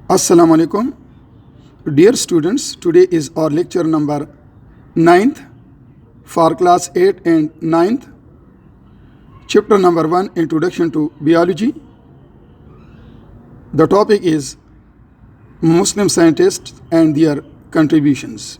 Assalamu alaikum. Dear students, today is our lecture number 9th for class 8 and 9th. Chapter number 1, Introduction to Biology. The topic is Muslim scientists and their contributions.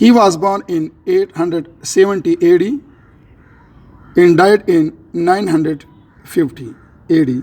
He was born in 870 AD and died in 950 AD.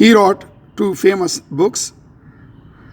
He wrote 2 famous books.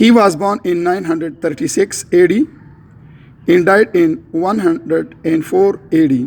He was born in 936 AD and died in 104 AD.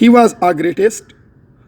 He was a greatest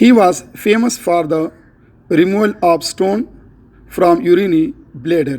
He was famous for the removal of stone from urinary bladder.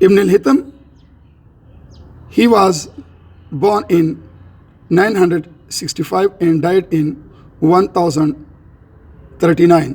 Ibn al-Hitam, he was born in 965 and died in 1039.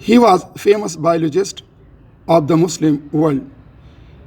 He was famous biologist of the Muslim world.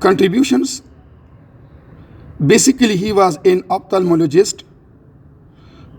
Contributions. Basically he was an ophthalmologist.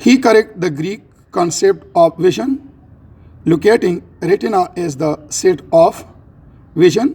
He correct the Greek concept of vision, locating retina as the set of vision.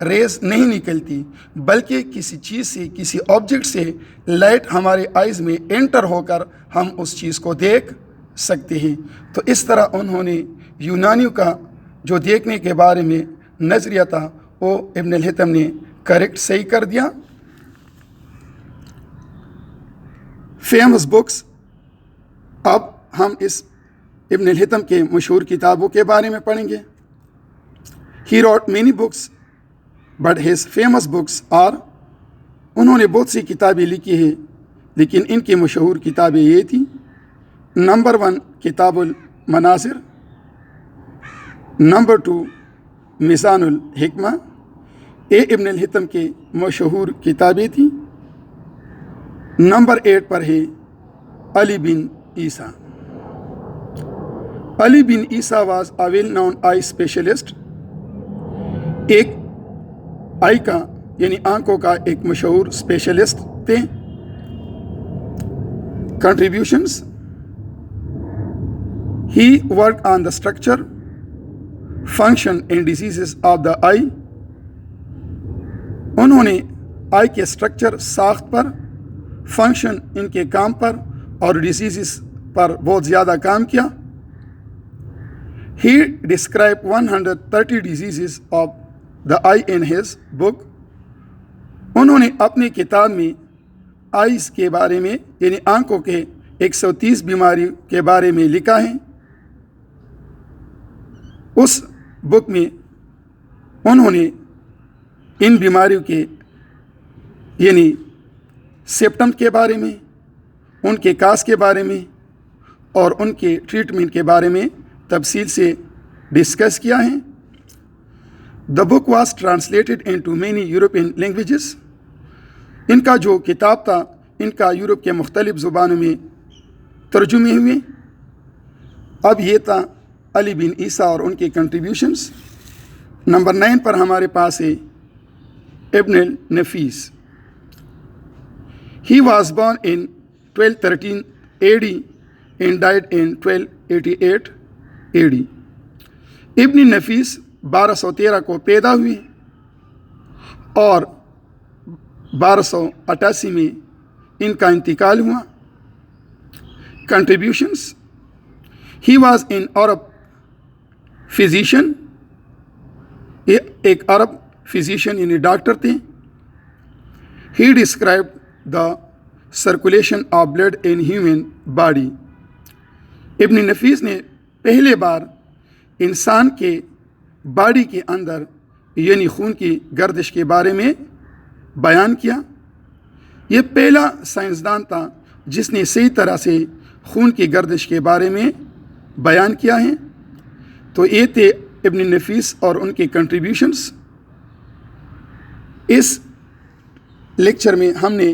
Raise نہیں نکلتی، بلکہ کسی چیز سے، کسی object سے light ہمارے eyes میں انٹر ہو کر ہم اس چیز کو دیکھ سکتے ہیں۔ تو اس طرح انہوں نے یونانیوں کا جو دیکھنے کے بارے میں نظریہ تھا وہ ابن الہیثم نے کریکٹ صحیح کر دیا۔ فیمس بکس، اب ہم اس ابن الہیثم کے مشہور کتابوں کے بارے میں پڑھیں گے۔ He wrote many books but his famous books are, انہوں نے بہت سی کتابیں لکھی ہیں لیکن ان کی مشہور کتابیں یہ تھیں۔ نمبر 1 کتاب المناظر، نمبر 2 میزان الحکمہ، یہ ابن الہیثم کے مشہور کتابیں تھیں۔ نمبر 8 پر ہے Ali bin Isa. Ali bin Isa was a well known eye specialist, ایک آئی کا یعنی آنکھوں کا ایک مشہور اسپیشلسٹ تھے۔ Contributions, he work on the structure, function and diseases of the eye, انہوں نے آئی کے اسٹرکچر، ساخت پر، فنکشن ان کے کام پر اور ڈیزیزز پر بہت زیادہ کام کیا۔ He describe 130 diseases of the I in his book, انہوں نے اپنی کتاب میں آئیز کے بارے میں یعنی آنکھوں کے 130 بیماریوں کے بارے میں لکھا ہے۔ اس بک میں انہوں نے ان بیماریوں کے یعنی سمپٹم کے بارے میں، ان کے کاز کے بارے میں اور ان کے ٹریٹمنٹ کے بارے میں تفصیل سے ڈسکس کیا ہے۔ The book was translated into many European languages, ان کا جو کتاب تھا ان کا یورپ کے مختلف زبانوں میں ترجمے ہوئے۔ اب یہ تھا علی بن عیسیٰ اور ان کے کنٹریبیوشنس۔ نمبر 9 پر ہمارے پاس ہے Ibn al-Nafis. He was born in 1213 AD and died in 1288 AD۔ ابن نفیس 1213 کو پیدا ہوئے اور 1288 میں ان کا انتقال ہوا۔ Contributions, he was an Arab physician, یہ ایک عرب فزیشین یعنی ڈاکٹر تھے۔ He describe the circulation of blood in human body, Ibn Nafis نے پہلے بار انسان کے باڈی کے اندر یعنی خون کی گردش کے بارے میں بیان کیا۔ یہ پہلا سائنسدان تھا جس نے صحیح طرح سے خون کی گردش کے بارے میں بیان کیا ہے۔ تو یہ تھے ابن نفیس اور ان کے کنٹریبیوشنس۔ اس لیکچر میں ہم نے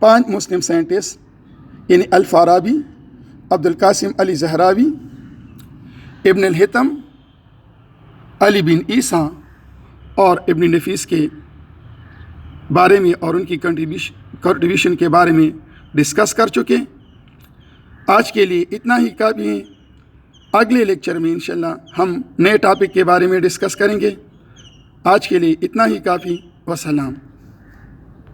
5 مسلم سائنٹسٹ یعنی الفارابی، عبدالقاسم علی زہراوی، ابن الہیثم، علی بن عیسیٰ اور ابن نفیس کے بارے میں اور ان کی کنٹریبیوشن کے بارے میں ڈسکس کر چکے۔ آج کے لیے اتنا ہی کافی ہے۔ اگلے لیکچر میں انشاءاللہ ہم نئے ٹاپک کے بارے میں ڈسکس کریں گے۔ آج کے لیے اتنا ہی کافی۔ وسلام۔